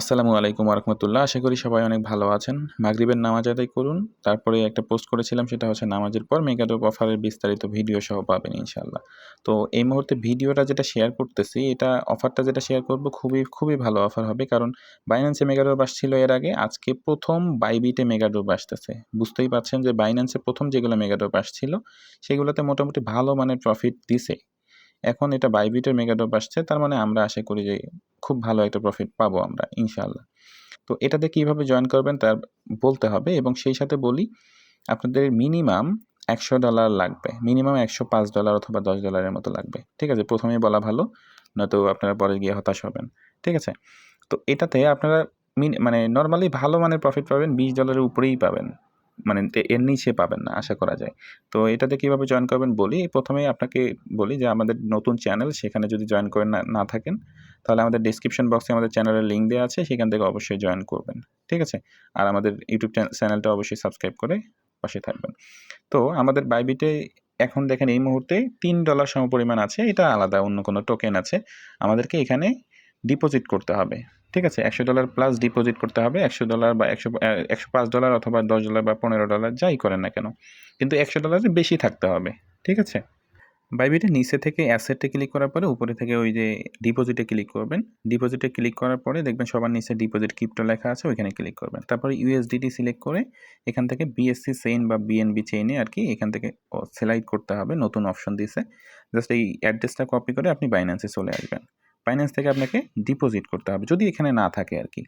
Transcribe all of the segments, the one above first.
আসসালামু আলাইকুম ওয়া রাহমাতুল্লাহ। আশা করি সবাই অনেক ভালো আছেন। মাগরিবের নামাজ আদায় করুন। তারপরে একটা পোস্ট করেছিলাম, সেটা হচ্ছে নামাজের পর মেগাডপ অফারের বিস্তারিত ভিডিও সহ পাবেন ইনশাআল্লাহ। তো এই মুহূর্তে ভিডিওটা যেটা শেয়ার করতেছি, এটা অফারটা যেটা শেয়ার করব খুবই ভালো অফার হবে। কারণ বাইন্যান্সে মেগাডপ আসছিল এর আগে, আজকে প্রথম বাইবিটে মেগাডপ আসতেছে। বুঝতেই পারছেন যে বাইন্যান্সে প্রথম যেগুলো মেগাডপ আসছিল সেগুলোতে মোটামুটি ভালো মানের প্রফিট দিছে। এখন এটা বাইবিটের মেগাডপ আসছে, তার মানে আমরা আশা করি যে খুব ভালো একটা প্রফিট পাবো আমরা ইনশাআল্লাহ। তো এটাতে কিভাবে জয়েন করবেন তার বলতে হবে, এবং সেই সাথে বলি আপনাদের মিনিমাম $100 লাগবে। মিনিমাম $105 অথবা $10 মতো লাগবে। ঠিক আছে? প্রথমেই বলা ভালো, নয়তো আপনারা পরে গিয়ে হতাশ হবেন। ঠিক আছে? তো এটাতে আপনারা মানে নরমালি ভালো মানের প্রফিট পাবেন, $20 উপরেই পাবেন। মানে এর নিচে পাবেন না আশা করা যায়। তো এটাতে কিভাবে জয়েন করবেন বলি। প্রথমেই আপনাকে বলি যে আমাদের নতুন চ্যানেল, সেখানে যদি জয়েন করে না থাকেন, তাহলে আমাদের ডেসক্রিপশন বক্সে আমাদের চ্যানেলের লিঙ্ক দেওয়া আছে, সেখান থেকে অবশ্যই জয়েন করবেন। ঠিক আছে? আর আমাদের ইউটিউব চ্যানেলটা অবশ্যই সাবস্ক্রাইব করে পাশে থাকবেন। তো আমাদের বাইবিটে এখন দেখেন এই মুহূর্তে $3 সমপরিমাণ আছে। এটা আলাদা অন্য কোনো টোকেন আছে। আমাদেরকে এখানে ডিপোজিট করতে হবে। ঠিক আছে? $100 প্লাস ডিপোজিট করতে হবে। $100 বা $105 অথবা $10 বা $15 যাই করেন না কেন। কিন্তু $100 এর বেশি থাকতে হবে। ঠিক আছে? বাইবিটে নিচে থেকে অ্যাসেটে ক্লিক করার পরে উপরে থেকে ওই যে ডিপোজিটে ক্লিক করবেন। ডিপোজিটে ক্লিক করার পরে দেখবেন সবার নিচে ডিপোজিট ক্রিপ্টো লেখা আছে, ওইখানে ক্লিক করবেন। তারপরে ইউএসডিটি সিলেক্ট করে এখান থেকে বিএসসি চেইন বা বিএনবি চেইনে আর কি এখান থেকে সিলেক্ট করতে হবে। নতুন অপশন দিছে। জাস্ট এই অ্যাড্রেসটা কপি করে আপনি বাইন্যান্সে চলে আসবেন। বাইন্যান্স থেকে আপনাকে ডিপোজিট করতে হবে, যদি এখানে না থাকে আর কি।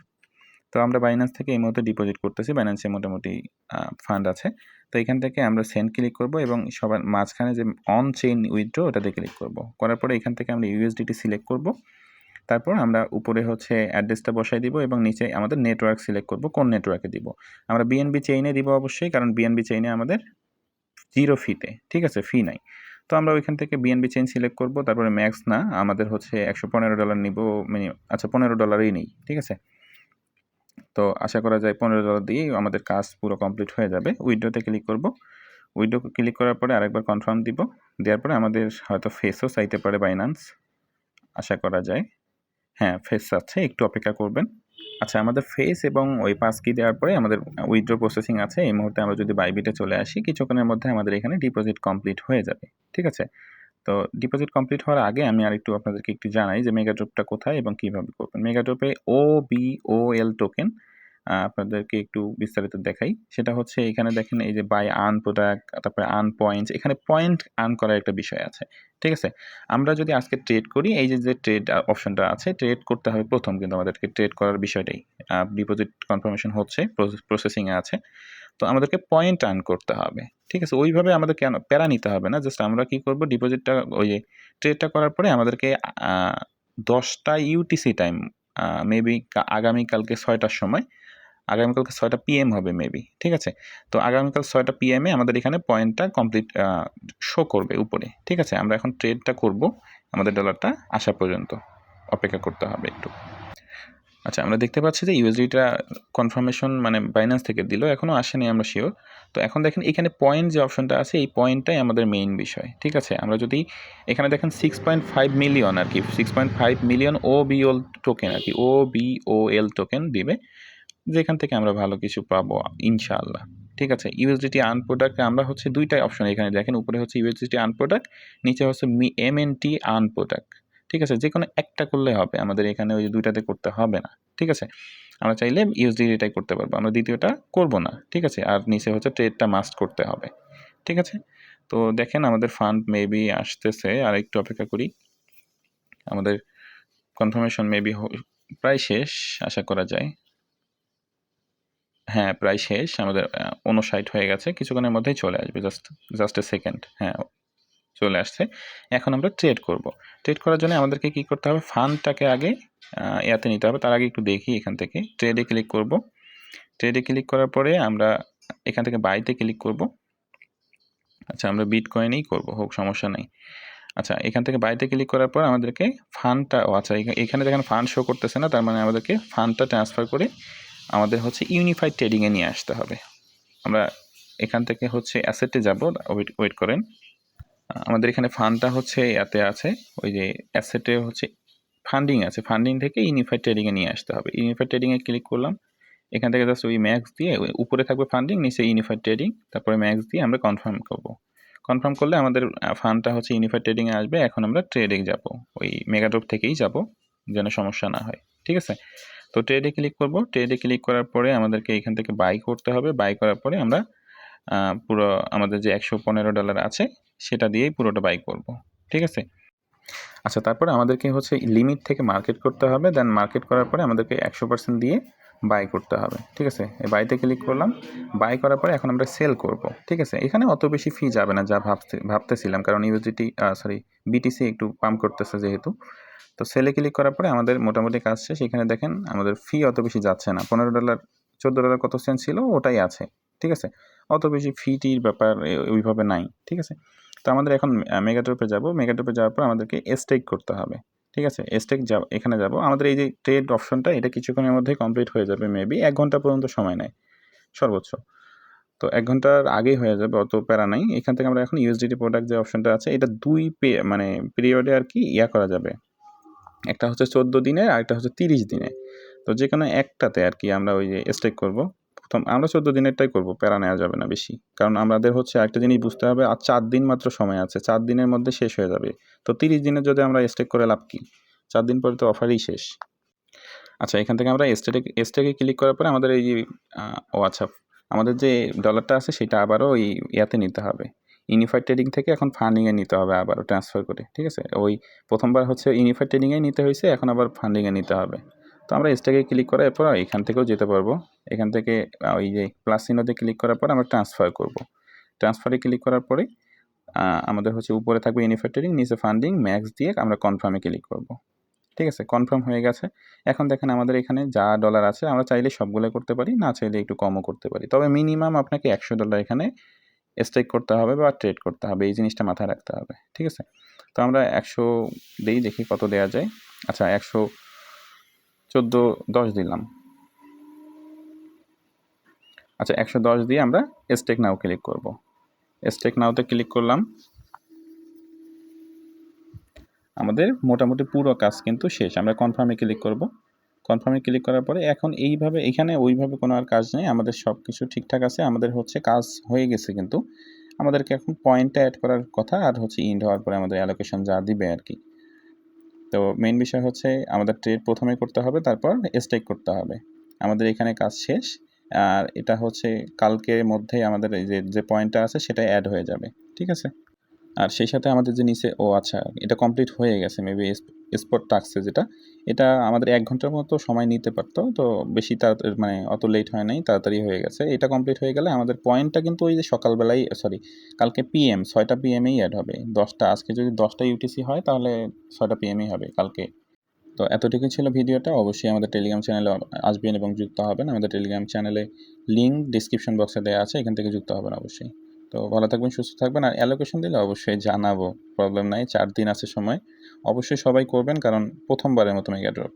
তো আমরা বাইন্যান্স থেকে এই মুহূর্তে ডিপোজিট করতেছি। বাইন্যান্সে মোটামুটি ফান্ড আছে। তো এখান থেকে আমরা সেন্ড ক্লিক করব এবং সবার মাঝখানে যে অন চেইন উইথড্র ওটাতে ক্লিক করব। করার পরে এখান থেকে আমরা ইউএসডিটি সিলেক্ট করব। তারপর আমরা উপরে হচ্ছে অ্যাড্রেসটা বসাই দিব এবং নিচে আমাদের নেটওয়ার্ক সিলেক্ট করব, কোন নেটওয়ার্কে দিব। আমরা বিএনবি চেইনে দিব অবশ্যই, কারণ বিএনবি চেইনে আমাদের 0 ফিতে। ঠিক আছে? ফি নাই। তো আমরা ওইখান থেকে বিএনবি চেইন সিলেক্ট করব। তারপরে ম্যাক্স না, আমাদের হচ্ছে $115 নিব। আচ্ছা, $15ই নেই। ঠিক আছে? তো আশা করা যায় $15 দিয়েই আমাদের কাজ পুরো কমপ্লিট হয়ে যাবে। উইথড্রোতে ক্লিক করব। উইথড্রো ক্লিক করার পরে আরেকবার কনফার্ম দিব। দেওয়ার পরে আমাদের হয়তো ফেসও চাইতে পারে বাইন্যান্স, আশা করা যায়। হ্যাঁ, ফেস চাচ্ছে, একটু অপেক্ষা করবেন। আচ্ছা, আমাদের ফেস এবং ওই পাস কি দেওয়ার পরে আমাদের উইথড্রো প্রসেসিং আছে। এই মুহূর্তে আমরা যদি বাইবিটে চলে আসি, কিছুক্ষণের মধ্যে আমাদের এখানে ডিপোজিট কমপ্লিট হয়ে যাবে। ঠিক আছে? তো ডিপোজিট কমপ্লিট হওয়ার আগে আমি আরেকটু আপনাদেরকে একটু জানাই যে মেগাড্রপটা কোথায় এবং কীভাবে করবেন। মেগাড্রপে OBOL টোকেন আপনাদেরকে একটু বিস্তারিত দেখাই। সেটা হচ্ছে এখানে দেখেন এই যে বাই আর্ন প্রোডাক্ট, তারপরে আর্ন পয়েন্টস, এখানে পয়েন্ট আর্ন করার একটা বিষয় আছে। ঠিক আছে? আমরা যদি আজকে ট্রেড করি, এই যে ট্রেড অপশনটা আছে, ট্রেড করতে হবে প্রথম, কিন্তু আমাদেরকে ট্রেড করার বিষয়টাই ডিপোজিট কনফার্মেশন হচ্ছে, প্রসেসিংয়ে আছে। তো আমাদেরকে পয়েন্ট আর্ন করতে হবে। ঠিক আছে? ওইভাবে আমাদের কেন প্যারা নিতে হবে না। জাস্ট আমরা কি করব, ডিপোজিটটা ওই যে ট্রেডটা করার পরে আমাদেরকে 10টা ইউটিসি টাইম, মেবি আগামীকালকে 6টার সময়, আগামীকালকে 6টা PM হবে মেবি। ঠিক আছে? তো আগামীকাল 6টা PM আমাদের এখানে পয়েন্টটা কমপ্লিট শো করবে উপরে। ঠিক আছে? আমরা এখন ট্রেডটা করব, আমাদের ডলারটা আসা পর্যন্ত অপেক্ষা করতে হবে একটু। আচ্ছা, আমরা দেখতে পাচ্ছি যে ইউএসডিটা কনফার্মেশন মানে বাইন্যান্স থেকে দিল, এখনও আসেনি, আমরা শিওর। তো এখন দেখেন এখানে পয়েন্ট যে অপশনটা আছে, এই পয়েন্টটাই আমাদের মেইন বিষয়। ঠিক আছে? আমরা যদি এখানে দেখেন 6.5 মিলিয়ন আর কি, 6.5 মিলিয়ন OBOL টোকেন আর কি, OBOL টোকেন দিবে, যেখান থেকে আমরা ভালো কিছু পাবো ইনশাআল্লাহ। ঠিক আছে? ইউএসডিটি আর্ন প্রোডাক্ট আমরা হচ্ছে দুইটাই অপশন এখানে দেখেন, উপরে হচ্ছে ইউএসডিটি আর্ন প্রোডাক্ট, নিচে হচ্ছে MNT আর্ন প্রোডাক্ট। ঠিক আছে? যে কোনো একটা করলে হবে, আমাদের এখানে ওই দুইটাতে করতে হবে না। ঠিক আছে? আমরা চাইলে ইউএসডিটাই করতে পারবো, আমরা দ্বিতীয়টা করব না। ঠিক আছে? আর নিচে হচ্ছে ট্রেডটা মাস্ট করতে হবে। ঠিক আছে? তো দেখেন আমাদের ফান্ড মেবি আসতেছে, আর একটু অপেক্ষা করি। আমাদের কনফার্মেশন মেবি প্রায় শেষ আশা করা যায়। হ্যাঁ, প্রায় শেষ। আমাদের 59 হয়ে গেছে। কিছুক্ষণের মধ্যেই চলে আসবে। Just a second. হ্যাঁ, চলে আসছে। এখন আমরা ট্রেড করব। ট্রেড করার জন্য আমাদেরকে কি করতে হবে, ফান্ডটাকে আগে ইয়াতে নিতে হবে। তার আগে একটু দেখি, এখান থেকে ট্রেডে ক্লিক করব। ট্রেডে ক্লিক করার পরে আমরা এখান থেকে বাইতে ক্লিক করব। আচ্ছা, আমরা বিটকয়েনেই করব, হোক, সমস্যা নেই। আচ্ছা, এখান থেকে বাইতে ক্লিক করার পর আমাদেরকে ফান্ডটা, আচ্ছা এখানে দেখেন ফান্ড শো করতেছে না, তার মানে আমাদেরকে ফান্ডটা ট্রান্সফার করে আমাদের হচ্ছে ইউনিফাইড ট্রেডিংয়ে নিয়ে আসতে হবে। আমরা এখান থেকে হচ্ছে অ্যাসেটে যাব, ওয়েট করেন। আমাদের এখানে ফান্ডটা হচ্ছে ইয়াতে আছে, ওই যে অ্যাসেটে হচ্ছে ফান্ডিং আছে, ফান্ডিং থেকে ইউনিফাইড ট্রেডিংয়ে নিয়ে আসতে হবে। ইউনিফাইড ট্রেডিংয়ে ক্লিক করলাম, এখান থেকে জাস্ট ওই ম্যাক্স দিয়ে উপরে থাকবে ফান্ডিং, নিচে ইউনিফাইড ট্রেডিং, তারপরে ম্যাক্স দিয়ে আমরা কনফার্ম করব। কনফার্ম করলে আমাদের ফান্ডটা হচ্ছে ইউনিফাইড ট্রেডিংয়ে আসবে। এখন আমরা ট্রেডে যাব, ওই মেগাড্রপ থেকেই যাব, যেন সমস্যা না হয়। ঠিক আছে, তো ট্রেডে ক্লিক করব। ট্রেডে ক্লিক করার পরে আমাদেরকে এখান থেকে বাই করতে হবে। বাই করার পরে আমরা পুরো আমাদের যে $115 আছে সেটা দিয়েই পুরোটা বাই করব। ঠিক আছে, আচ্ছা তারপরে আমাদেরকে হচ্ছে লিমিট থেকে মার্কেট করতে হবে। দেন মার্কেট করার পরে আমাদেরকে 100% দিয়ে বাই করতে হবে। ঠিক আছে, এই বাইতে ক্লিক করলাম। বাই করার পরে এখন আমরা সেল করব। ঠিক আছে, এখানে অত বেশি ফি যাবে না যা ভাবতেছিলাম, কারণ ইউএসডিটি বিটিসি একটু পাম্প করতেছে যেহেতু। তো সেলে ক্লিক করার পরে আমাদের মোটামুটি কাজ শেষ। এখানে দেখেন আমাদের ফি অত বেশি যাচ্ছে না, $15 $14 কত সেন্ট ছিল ওটাই আছে। ঠিক আছে, অত বেশি ফিটির ব্যাপার ওইভাবে নাই। ঠিক আছে, তো আমাদের এখন মেগাড্রপে যাব। মেগাড্রপে যাওয়ার পর আমাদেরকে স্টেক করতে হবে। ঠিক আছে, স্টেক এখানে যাব। আমাদের এই যে ট্রেড অপশনটা এটা কিছুক্ষণের মধ্যে কমপ্লিট হয়ে যাবে, মেবি 1 ঘন্টা পর্যন্ত সময় নেয় সর্বোচ্চ। তো 1 ঘন্টার আগেই হয়ে যাবে, অত প্যারা নাই। এখান থেকে আমরা এখন ইউএসডিটি প্রোডাক্ট যে অপশনটা আছে এটা 2 মানে পিরিয়ডে আর কি করা যাবে। একটা হচ্ছে 14 দিনের আর একটা হচ্ছে 30 দিনে। তো যে কোনো একটাতে আর কি আমরা ওই যে স্টেক করব। প্রথম আমরা 14 দিনেরটাই করব, প্যারা নেওয়া যাবে না বেশি, কারণ আমাদের হচ্ছে একটা জিনিস বুঝতে হবে, আর 4 দিন মাত্র সময় আছে, 4 দিনের মধ্যে শেষ হয়ে যাবে। তো 30 দিনের যদি আমরা স্টেক করে লাভ কি, 4 দিন পরে তো অফারই শেষ। আচ্ছা, এখান থেকে আমরা স্টেকে ক্লিক করার পরে আমাদের এই যে আচ্ছা, আমাদের যে ডলারটা আছে সেটা আবারও ওই ইয়াতে নিতে হবে, ইউনিফাইড ট্রেডিং থেকে এখন ফান্ডিংয়ে নিতে হবে আবারও ট্রান্সফার করে। ঠিক আছে, ওই প্রথমবার হচ্ছে ইউনিফাইড ট্রেডিংয়ে নিতে হয়েছে, এখন আবার ফান্ডিংয়ে নিতে হবে। তো আমরা স্টেকে ক্লিক করার পর এখান থেকেও যেতে পারবো। এখান থেকে ওই যে প্লাস চিহ্নতে ক্লিক করার পর আমরা ট্রান্সফার করব। ট্রান্সফারে ক্লিক করার পরে আমাদের হচ্ছে উপরে থাকবে ইউনিফাইড ট্রেডিং, নিচে ফান্ডিং, ম্যাক্স দিয়ে আমরা কনফার্মে ক্লিক করব। ঠিক আছে, কনফার্ম হয়ে গেছে। এখন দেখেন আমাদের এখানে যা ডলার আছে আমরা চাইলে সবগুলো করতে পারি, না চাইলে একটু কমও করতে পারি, তবে মিনিমাম আপনাকে $100 এখানে স্টেক করতে হবে বা ট্রেড করতে হবে, এই জিনিসটা মাথায় রাখতে হবে। ঠিক আছে, তো আমরা 100 দিই, দেখি কত দেওয়া যায়। আচ্ছা, 114.10 দিলাম। আচ্ছা, 110 দিয়ে আমরা স্টেক নাও ক্লিক করব। স্টেক নাওতে ক্লিক করলাম। আমাদের মোটামুটি পুরো কাজ কিন্তু শেষ। আমরা কনফার্মে ক্লিক করব। কনফার্মে ক্লিক করার পরে এখন এইভাবে এখানে ওইভাবে কোনো আর কাজ নেই, আমাদের সব কিছু ঠিকঠাক আছে। আমাদের হচ্ছে কাজ হয়ে গেছে, কিন্তু আমাদেরকে এখন পয়েন্টটা অ্যাড করার কথা, আর হচ্ছে ইন্ড হওয়ার পরে আমাদের অ্যালোকেশন যা দিবে আর কি। তো মেইন বিষয় হচ্ছে আমাদের ট্রেড প্রথমে করতে হবে, তারপর স্টেক করতে হবে। আমাদের এখানে কাজ শেষ, আর এটা হচ্ছে কালকের মধ্যে আমাদের এই যে পয়েন্টটা আছে সেটা অ্যাড হয়ে যাবে। ঠিক আছে, আর সেই সাথে আমাদের যে নিচে আচ্ছা, এটা কমপ্লিট হয়ে গেছে মেবি স্পট টাস্কে, যেটা এটা আমাদের 1 ঘন্টার মতো সময় নিতে পারতো, তো বেশি তাড়াতাড়ি মানে অত লেট হয় নাই, তাড়াতাড়ি হয়ে গেছে। এটা কমপ্লিট হয়ে গেলে আমাদের পয়েন্টটা কিন্তু ওই যে সকালবেলায় কালকে PM 6টা PM-এই অ্যাড হবে। 10টা আজকে যদি 10টা ইউটিসি হয় তাহলে 6টা PM-এই হবে কালকে। তো এতটুকুই ছিল ভিডিওটা। অবশ্যই আমাদের টেলিগ্রাম চ্যানেলে আসবেন এবং যুক্ত হবেন। আমাদের টেলিগ্রাম চ্যানেলে লিঙ্ক ডিসক্রিপশন বক্সে দেওয়া আছে, এখান থেকে যুক্ত হবেন অবশ্যই। তো ভালো থাকবেন, সুস্থ থাকবেন, আর অ্যালোকেশন দিলে অবশ্যই জানাবো, প্রবলেম নাই। 4 দিন আছে সময়, অবশ্যই সবাই করবেন, কারণ প্রথমবারের মতো মেগা ড্রপ।